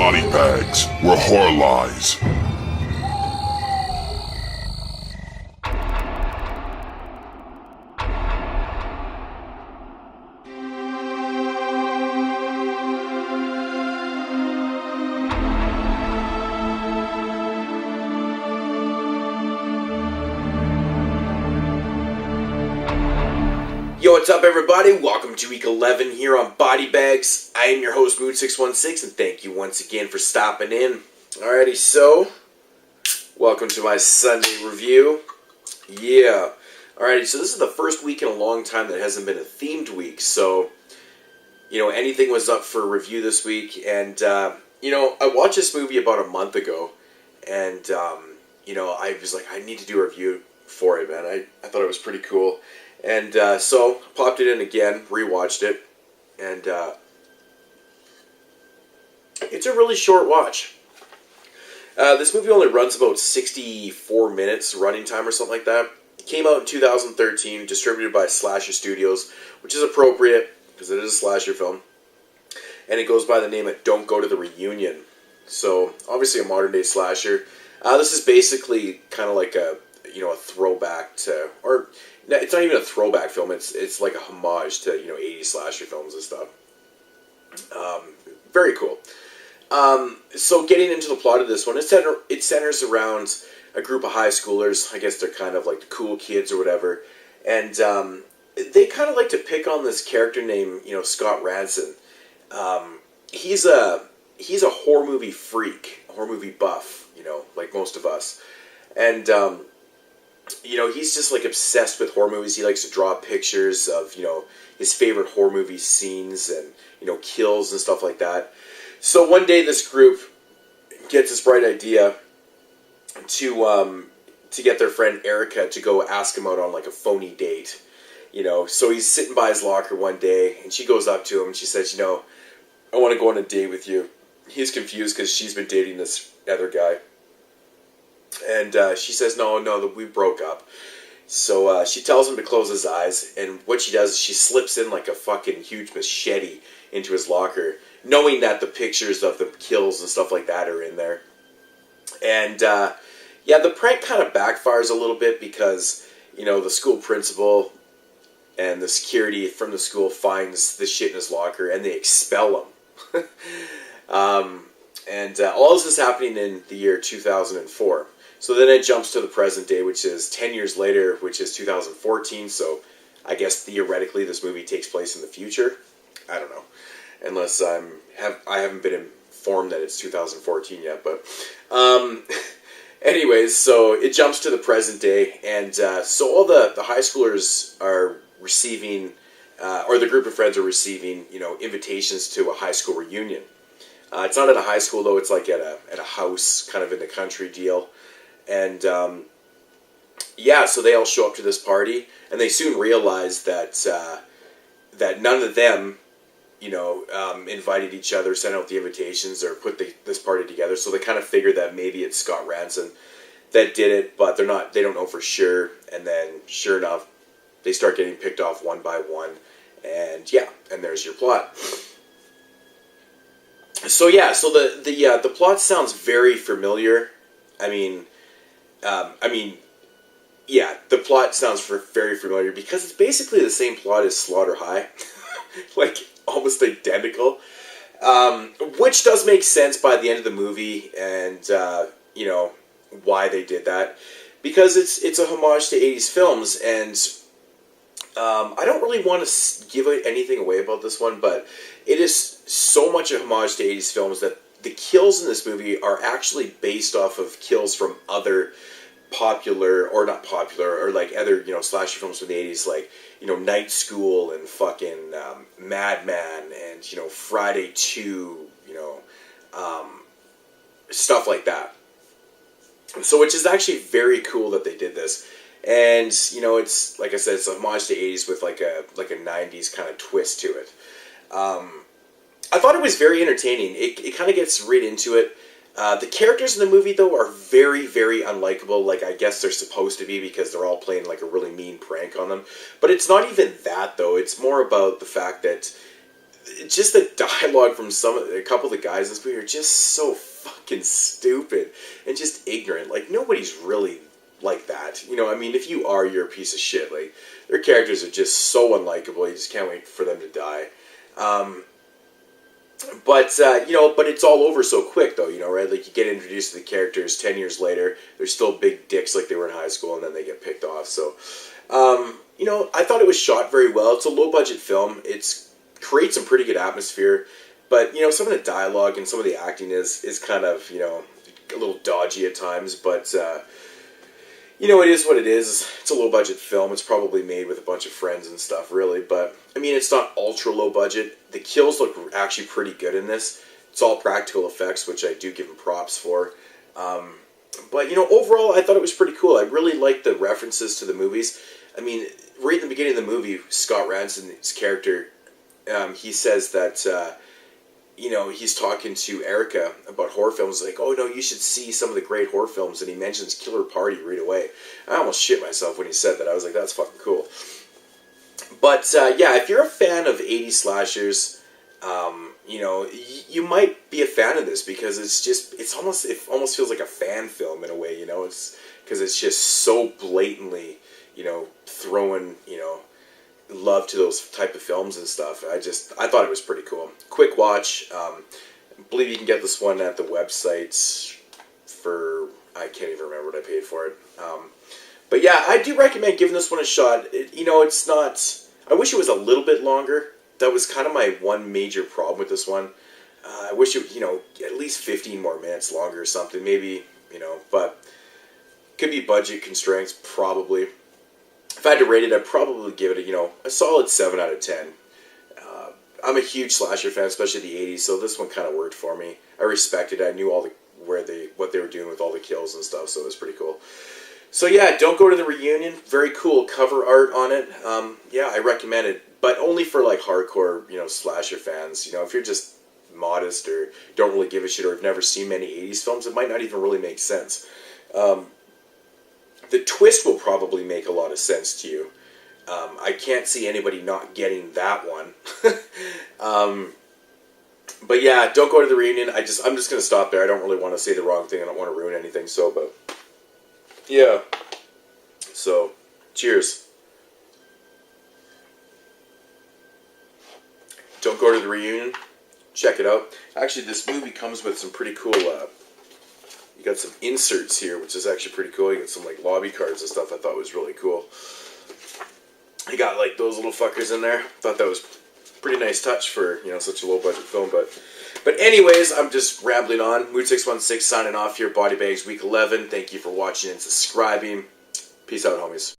Body Bags, where horror lies. Yo, what's up everybody? Welcome to week 11 here on Body Bags. I am your host, Moodz616, and thank you once again for stopping in. Alrighty, so, welcome to my Sunday review. Yeah. Alrighty, so this is the first week in a long time that hasn't been a themed week, so, anything was up for review this week, and, I watched this movie about a month ago, and, I was like, I need to do a review for it, man. I thought it was pretty cool. And so, popped it in again, rewatched it, and it's a really short watch. This movie only runs about 64 minutes running time or something like that. It came out in 2013, distributed by Slasher Studios, which is appropriate, because it is a slasher film. And it goes by the name of Don't Go to the Reunion. So, obviously a modern day slasher. This is basically kind of like a throwback to, or it's not even a throwback film, it's like a homage to, 80s slasher films and stuff. Very cool. So getting into the plot of this one, it centers around a group of high schoolers. I guess they're kind of like the cool kids or whatever. And they kind of like to pick on this character named, Scott Ranson. He's a horror movie freak, horror movie buff, like most of us. And, he's just like obsessed with horror movies. He likes to draw pictures of, his favorite horror movie scenes and, kills and stuff like that. So one day this group gets this bright idea to get their friend Erica to go ask him out on like a phony date. So he's sitting by his locker one day and she goes up to him and she says, I want to go on a date with you. He's confused because she's been dating this other guy. And she says, no, we broke up. So she tells him to close his eyes, and what she does is she slips in like a fucking huge machete into his locker, knowing that the pictures of the kills and stuff like that are in there. And, the prank kind of backfires a little bit because, the school principal and the security from the school finds the shit in his locker, and they expel him. All this is happening in the year 2004. So then it jumps to the present day, which is 10 years later, which is 2014. So I guess theoretically this movie takes place in the future. I don't know, unless I haven't been informed that it's 2014 yet. But anyways, so it jumps to the present day, and so all the high schoolers are receiving, or the group of friends are receiving, invitations to a high school reunion. It's not at a high school though; it's like at a house, kind of in the country deal. And, so they all show up to this party, and they soon realize that none of them, invited each other, sent out the invitations, or put this party together. So they kind of figure that maybe it's Scott Ranson that did it, but they don't know for sure. And then, sure enough, they start getting picked off one by one, and and there's your plot. So the plot sounds very familiar. The plot sounds very familiar because it's basically the same plot as Slaughter High, like almost identical, which does make sense by the end of the movie, and why they did that, because it's a homage to 80s films, and I don't really want to give anything away about this one, but it is so much a homage to 80s films that the kills in this movie are actually based off of kills from other popular, or not popular, or like other, slasher films from the 80s, like, Night School and fucking Madman and, Friday 2, stuff like that. So, which is actually very cool that they did this. And, it's, like I said, it's a homage to 80s with like a 90s kind of twist to it. I thought it was very entertaining. It kind of gets right into it. The characters in the movie, though, are very, very unlikable. Like, I guess they're supposed to be because they're all playing, like, a really mean prank on them. But it's not even that, though. It's more about the fact that just the dialogue from a couple of the guys in this movie are just so fucking stupid and just ignorant. Like, nobody's really like that. You know, I mean, if you are, you're a piece of shit. Like, their characters are just so unlikable. You just can't wait for them to die. But it's all over so quick, though, right? Like, you get introduced to the characters 10 years later, they're still big dicks like they were in high school, and then they get picked off. So, I thought it was shot very well. It's a low-budget film. It creates some pretty good atmosphere, but, some of the dialogue and some of the acting is kind of, a little dodgy at times, but, it is what it is. It's a low-budget film. It's probably made with a bunch of friends and stuff, really. But, I mean, it's not ultra-low budget. The kills look actually pretty good in this. It's all practical effects, which I do give them props for. But, overall, I thought it was pretty cool. I really liked the references to the movies. I mean, right in the beginning of the movie, Scott Ranson's character, he says that... he's talking to Erica about horror films, like, oh no, you should see some of the great horror films, and he mentions Killer Party right away. I almost shit myself when he said that. I was like, that's fucking cool. But, if you're a fan of 80s slashers, you might be a fan of this, because it almost feels like a fan film in a way, it's because it's just so blatantly, throwing, love to those type of films and stuff. I thought it was pretty cool. Quick watch. I believe you can get this one at the website for, I can't even remember what I paid for it. But yeah, I do recommend giving this one a shot. It's not, I wish it was a little bit longer. That was kind of my one major problem with this one. I wish it, at least 15 more minutes longer or something, maybe, but could be budget constraints, probably. If I had to rate it, I'd probably give it a solid 7 out of 10. I'm a huge slasher fan, especially the 80s, so this one kind of worked for me. I respected it. I knew what they were doing with all the kills and stuff, so it was pretty cool. So yeah, don't go to the reunion. Very cool cover art on it. I recommend it, but only for like hardcore, slasher fans. If you're just modest or don't really give a shit or have never seen many 80s films, it might not even really make sense. The twist will probably make a lot of sense to you. I can't see anybody not getting that one. But yeah, don't go to the reunion. I'm just going to stop there. I don't really want to say the wrong thing. I don't want to ruin anything. So, but yeah. So, cheers. Don't go to the reunion. Check it out. Actually, this movie comes with some pretty cool... you got some inserts here, which is actually pretty cool. You got some like lobby cards and stuff I thought was really cool. You got like those little fuckers in there. Thought that was pretty nice touch for, such a low budget film. But anyways, I'm just rambling on. Moodz616 signing off here. Body Bags Week 11. Thank you for watching and subscribing. Peace out, homies.